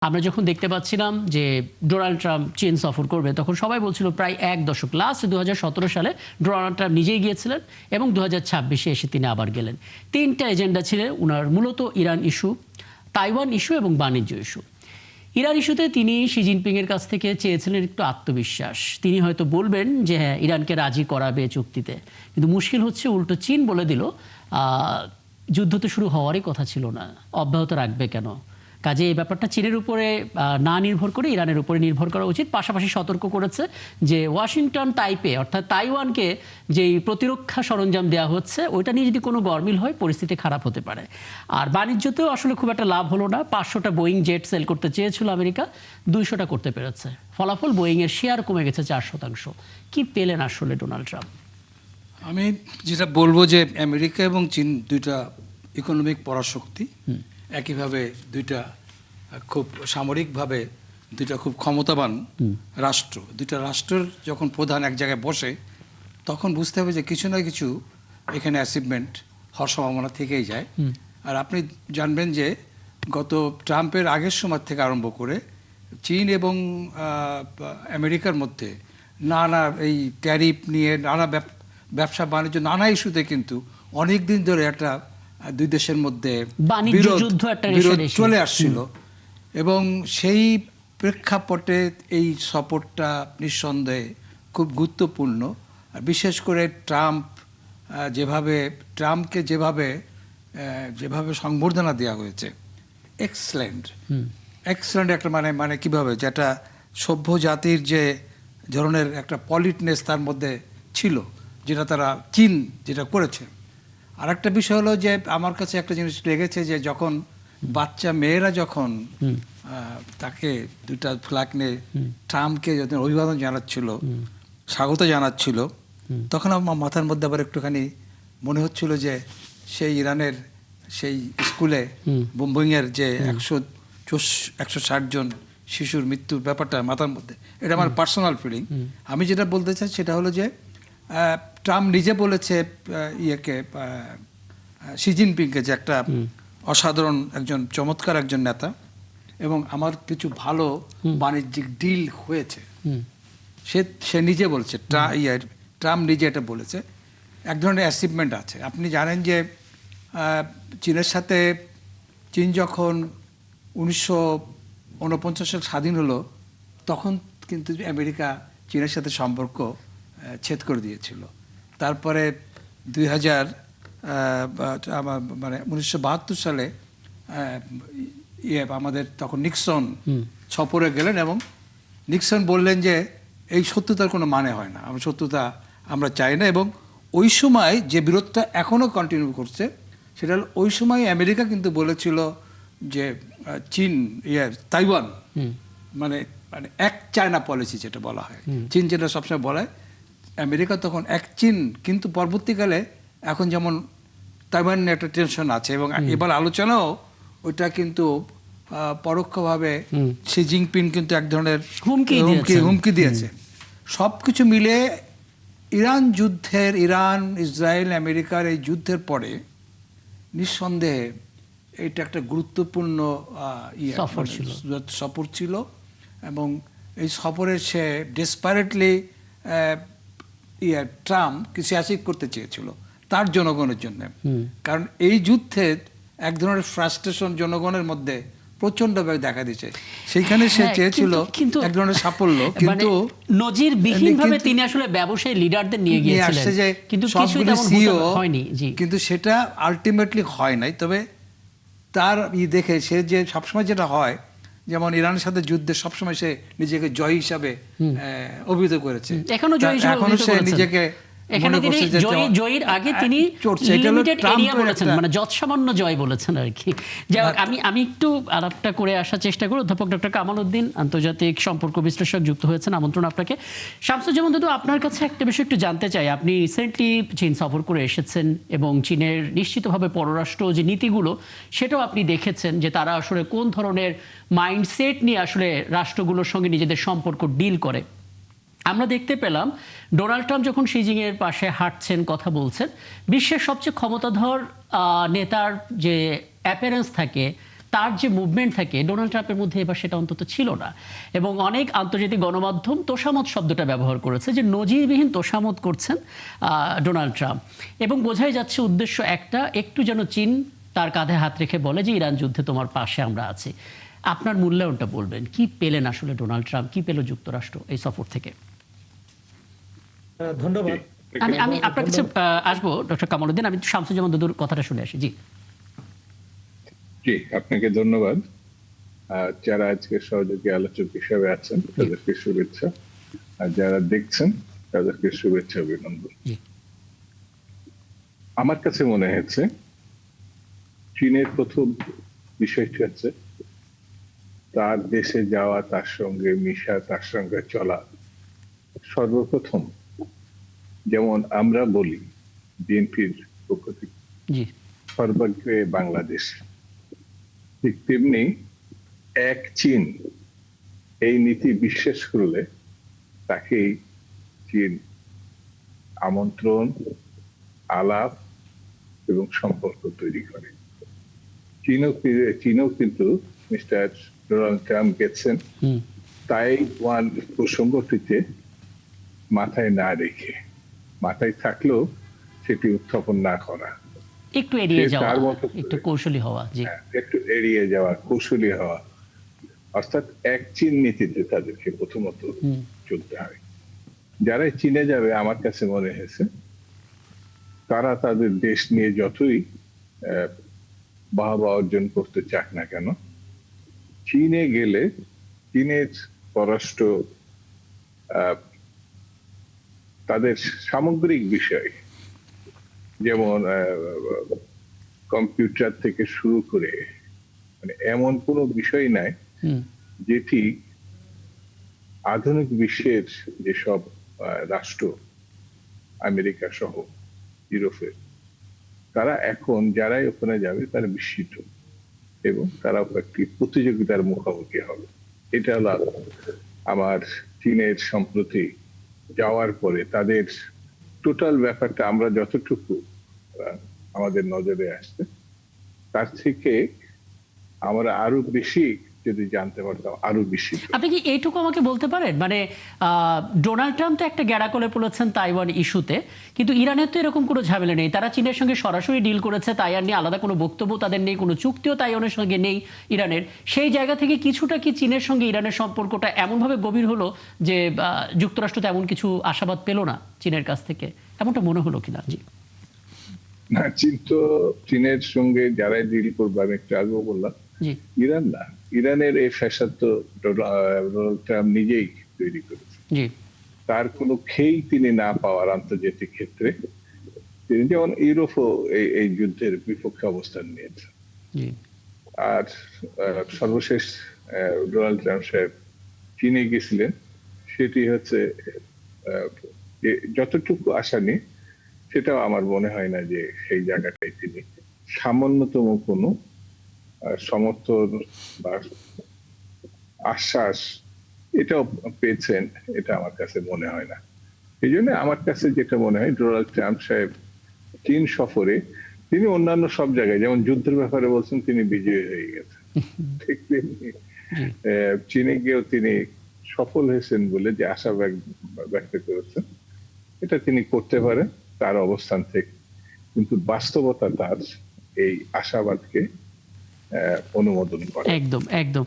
আমরা যখন দেখতে পাচ্ছিলাম যে ডোনাল্ড ট্রাম্প চীন সফর করবে তখন সবাই বলছিল প্রায় এক দশক লাস্ট 2017 সালে ডোনাল্ড ট্রাম্প নিজেই গিয়েছিলেন এবং 2026-এ এসে তিনি আবার গেলেন। তিনটা এজেন্ডা ছিল উনার, মূলত ইরান ইস্যু, তাইওয়ান ইস্যু এবং বাণিজ্য ইস্যু। ইরান ইস্যুতে তিনি শি জিনপিংয়ের কাছ থেকে চেয়েছিলেন একটু আত্মবিশ্বাস, তিনি হয়তো বলবেন যে হ্যাঁ ইরানকে রাজি করাবে চুক্তিতে, কিন্তু মুশকিল হচ্ছে উল্টো চীন বলে দিল যুদ্ধ তো শুরু হওয়ারই কথা ছিল না, অব্যাহত রাখবে কেন। কাজে এই ব্যাপারটা চীনের উপরে না নির্ভর করে ইরানের উপরে নির্ভর করা উচিত। পাশাপাশি সতর্ক করেছে যে ওয়াশিংটন তাইপে অর্থাৎ তাইওয়ানকে যেই প্রতিরক্ষা সরঞ্জাম দেওয়া হচ্ছে ওইটা নিয়ে যদি কোনো গরমিল হয় পরিস্থিতি খারাপ হতে পারে। আর বাণিজ্যতেও আসলে খুব একটা লাভ হলো না। 500টা বোয়িং জেট সেল করতে চেয়েছিল আমেরিকা, 200টা করতে পেরেছে। ফলাফল বোয়িংয়ের শেয়ার কমে গেছে 4%। কি পেলেন আসলে ডোনাল্ড ট্রাম্প? আমি যেটা বলবো যে আমেরিকা এবং চীন দুইটা ইকোনমিক পরাশক্তি, একইভাবে দুইটা খুব সামরিকভাবে দুইটা খুব ক্ষমতাবান রাষ্ট্র। দুইটা রাষ্ট্রের যখন প্রধান এক জায়গায় বসে তখন বুঝতে হবে যে কিছু না কিছু এখানে অ্যাচিভমেন্ট হওয়ার সম্ভাবনা থেকেই যায়। আর আপনি জানবেন যে গত ট্রাম্পের আগের সময় থেকে আরম্ভ করে চীন এবং আমেরিকার মধ্যে নানা এই ট্যারিফ নিয়ে নানা ব্যবসা বাণিজ্য নানা ইস্যুতে কিন্তু অনেক দিন ধরে একটা দুই দেশের মধ্যে বিরোধ চলে আসছিল এবং সেই প্রেক্ষাপটে এই সফরটা নিঃসন্দেহে খুব গুরুত্বপূর্ণ। বিশেষ করে ট্রাম্পকে যেভাবে সংবর্ধনা দেওয়া হয়েছে, এক্সেলেন্ট একটা মানে কিভাবে যেটা সভ্য জাতির যে ধরনের একটা পলিটনেস তার মধ্যে ছিল, যেটা তারা চীন যেটা করেছে। আর একটা বিষয় হলো যে আমার কাছে একটা জিনিস লেগেছে যে যখন বাচ্চা মেয়েরা যখন তাকে দুটা ফ্ল্যাগ নিয়ে ট্রাম্পকে যখন অভিবাদন জানাচ্ছিল, স্বাগত জানাচ্ছিল, তখন আমার মাথার মধ্যে আবার একটুখানি মনে হচ্ছিল যে সেই ইরানের সেই স্কুলে বোম্বিংয়ের যে 160 জন শিশুর মৃত্যুর ব্যাপারটা মাথার মধ্যে, এটা আমার পার্সোনাল ফিলিং। আমি যেটা বলতে চাই সেটা হলো যে ট্রাম্প নিজে বলেছে শি জিনপিংকে যে একটা অসাধারণ একজন চমৎকার একজন নেতা এবং আমার কিছু ভালো বাণিজ্যিক ডিল হয়েছে, সে নিজে বলছে, ট্রাম্প নিজে এটা বলেছে। এক ধরনের অ্যাচিভমেন্ট আছে। আপনি জানেন যে চীনের সাথে চীন যখন 1949 সাল স্বাধীন হলো তখন কিন্তু আমেরিকা চীনের সাথে সম্পর্ক ছেদ করে দিয়েছিল। তারপরে 1972 সালে আমাদের তখন নিক্সন সফরে গেলেন এবং নিক্সন বললেন যে এই শত্রুতার কোনো মানে হয় না, শত্রুতা আমরা চাই না। এবং ওই সময় যে বিরোধটা এখনও কন্টিনিউ করছে সেটা হল ওই সময় আমেরিকা কিন্তু বলেছিল যে চীন তাইওয়ান মানে এক চায়না পলিসি যেটা বলা হয়, চীন যেটা সবসময় বলা হয়, আমেরিকা তখন এক চীন। কিন্তু পরবর্তীকালে এখন যেমন তাইওয়ান একটা টেনশন আছে এবং এবার আলোচনাও ওইটা কিন্তু পরোক্ষভাবে শি জিনপিং কিন্তু এক ধরনের হুমকি দিয়েছে। সব কিছু মিলে ইরান ইসরায়েল আমেরিকার এই যুদ্ধের পরে নিঃসন্দেহে এটা একটা গুরুত্বপূর্ণ সফর ছিল এবং এই সফরে সে ডেসপারেটলি ট্রাম্প কিছু অ্যাচিভ করতে চেয়েছিল তার জনগণের জন্য। কারণ এই যুদ্ধে এক ধরনের ফ্রাস্ট্রেশন জনগণের মধ্যে প্রচন্ডভাবে দেখা দিয়েছে, সেইখানে সে চেয়েছিল এক ধরনের সাফল্য, কিন্তু নজিরবিহীনভাবে তিনি আসলে ব্যবসায়ী লিডারদের নিয়ে গিয়েছিলেন, কিন্তু সবগুলো সিইও হয়নি, কিন্তু সেটা আলটিমেটলি হয় নাই। তবে তার দেখে সে যে সবসময় যেটা হয়, যেমন ইরানের সাথে যুদ্ধে সবসময় সে নিজেকে জয় হিসাবে অভিহিত করেছে, এখনো সে নিজেকে জয়ের আগে তিনি লিমিটেড এরিয়া বলেছেন, মানে যৎসামান্য জয় বলেছেন আর কি। আমি একটু আলাপটা করে আসার চেষ্টা করি। অধ্যাপক ডক্টর কামাল উদ্দিন, আন্তর্জাতিক সম্পর্ক বিশ্লেষক, যুক্ত হয়েছেন, আমন্ত্রণ আপনাকে। শামসুজ্জামান দাদু, আপনার কাছে একটা বিষয় একটু জানতে চাই। আপনি রিসেন্টলি চীন সফর করে এসেছেন এবং চীনের নিশ্চিতভাবে পররাষ্ট্র যে নীতিগুলো সেটাও আপনি দেখেছেন যে তারা আসলে কোন ধরনের মাইন্ডসেট নিয়ে আসলে রাষ্ট্রগুলোর সঙ্গে নিজেদের সম্পর্ক ডিল করে। আমরা দেখতে পেলাম ডোনাল্ড ট্রাম্প যখন শি জিনপিংয়ের পাশে হাঁটছেন, কথা বলছেন, বিশ্বের সবচেয়ে ক্ষমতাধর নেতার যে অ্যাপিয়ারেন্স থাকে তার যে মুভমেন্ট থাকে ডোনাল্ড ট্রাম্পের মধ্যে এবার সেটা অন্তত ছিল না। এবং অনেক আন্তর্জাতিক গণমাধ্যম তোষামত শব্দটা ব্যবহার করেছে, যে নজিরবিহীন তোষামত করছেন ডোনাল্ড ট্রাম্প। এবং বোঝাই যাচ্ছে উদ্দেশ্য একটা, একটু যেন চীন তার কাঁধে হাত রেখে বলে যে ইরান যুদ্ধে তোমার পাশে আমরা আছি। আপনার মূল্যায়নটা বলবেন, কি পেলেন আসলে ডোনাল্ড ট্রাম্প, কি পেল যুক্তরাষ্ট্র এই সফর থেকে? ধন্যবাদ। আমি আপনার কাছে আসবো ডক্টর কামালউদ্দিন, আমি শামসুজ্জামান দুদুর কথাটা শুনে আসি। জি জি, আপনাকে ধন্যবাদ। যারা আজকে সহযোগী আলোচক হিসেবে আছেন তাদেরকে শুভেচ্ছা, আর যারা দেখছেন তাদেরকে শুভেচ্ছা অভিনন্দন। জি আমার কাছে মনে হয়েছে চীনের প্রথম বিষয়টি হচ্ছে তার দেশে যাওয়া, তার সঙ্গে মিশা, তার সঙ্গে চলা। সর্বপ্রথম যেমন আমরা বলি বিএনপির পক্ষ থেকে জি সর্বাগ্রে বাংলাদেশ, ঠিক তেমনি এক চীন এই নীতি বিশ্বাস করলে তাকেই চীন আমন্ত্রণ, আলাপ এবং সম্পর্ক তৈরি করে। চীনও কিন্তু মিস্টার ডোনাল্ড ট্রাম্প গেছেন তাইওয়ান প্রসঙ্গটিতে মাথায় না রেখে, মাথায় থাকলেও সেটি উত্থাপন না করা, একটু এড়িয়ে সে যাওয়া, তার মতো একটু করে, কৌশলী হওয়া। জি একটু এড়িয়ে যাওয়া, কৌশলী হওয়া, অর্থাৎ এক চীন নীতিতে তাদেরকে প্রথমত চলতে হয়। যারাই চীনে যাবে আমার কাছে মনে হয়েছে তারা তাদের দেশ নিয়ে যতই বাহবা অর্জন করতে চাক না কেন, চীনে গেলে চীনের পররাষ্ট্র তাদের সামগ্রিক বিষয়, যেমন কম্পিউটার থেকে শুরু করে, মানে এমন কোনো বিষয় নাই যেটি আধুনিক বিশ্বের যেসব রাষ্ট্র আমেরিকা সহ ইউরোপের, তারা এখন যারাই ওখানে যাবে তারা বিস্মিত এবং তারা একটি প্রতিযোগিতার মুখোমুখি হবে। এটা হলো আমার চীনের সম্প্রতি যাওয়ার পরে তাদের টোটাল ব্যাপারটা আমরা যতটুকু আমাদের নজরে আসছে তার থেকে আমরা আরো বেশি যদি জানতে পারতাম আরো বেশি। আপনি কি এইটুকু আমাকে বলতে পারেন, মানে ডোনাল্ড ট্রাম্প তো একটা গ্যাড়াকলে পড়েছেন তাইওয়ান ইস্যুতে, কিন্তু ইরানের তো এরকম কোনো ঝামেলা নেই। তারা চীনের সঙ্গে সরাসরি ডিল করেছে, তাইওয়ান নিয়ে আলাদা কোনো বক্তব্য তাদের নেই, কোনো চুক্তিও তাইওয়ানের সঙ্গে নেই ইরানের। সেই জায়গা থেকে কিছুটা কি চীনের সঙ্গে ইরানের সম্পর্কটা এমনভাবে গভীর হলো যে যুক্তরাষ্ট্র তেমন কিছু আশাবাদ পেল না চীনের কাছ থেকে, এমনটা মনে হলো কিনা? জি না, চীন তো চীনের সঙ্গে যারাই ডিল করবে, আমি একটু আগেও বললাম, জি ইরান না, ইরানের এই ফ্যাসাদ তো ডোনাল্ড ট্রাম্প নিজেই তৈরি করেছে। জি তার কোনো খেই তিনি না পাওয়ার আন্তর্জাতিক ক্ষেত্রে, তিনি যেমন ইউরোপও এই যুদ্ধের বিপক্ষে অবস্থান নিয়েছেন। জি আর সর্বশেষ ডোনাল্ড ট্রাম্প সাহেব চীনে গেছিলেন, সেটি হচ্ছে যতটুকু আশা নেই সেটাও আমার মনে হয় না যে সেই জায়গাটায় তিনি সামান্যতম কোনো সমর্থন বা আশ্বাস এটাও পেয়েছেন, এটা আমার কাছে মনে হয় না। এই জন্য আমার কাছে যেটা মনে হয় ডোনাল্ড ট্রাম্প সাহেব চীন সফরে তিনি অন্যান্য সব জায়গায় যেমন যুদ্ধের ব্যাপারে বলছেন তিনি বিজয়ী হয়ে গেছেন, ঠিক তেমনি চীনে গিয়েও তিনি সফল হয়েছেন বলে যে আশা ব্যক্ত করেছেন, এটা তিনি করতে পারেন তার অবস্থান থেকে, কিন্তু বাস্তবতা তার এই আশাবাদকে অনুমোদন করে। একদম একদম।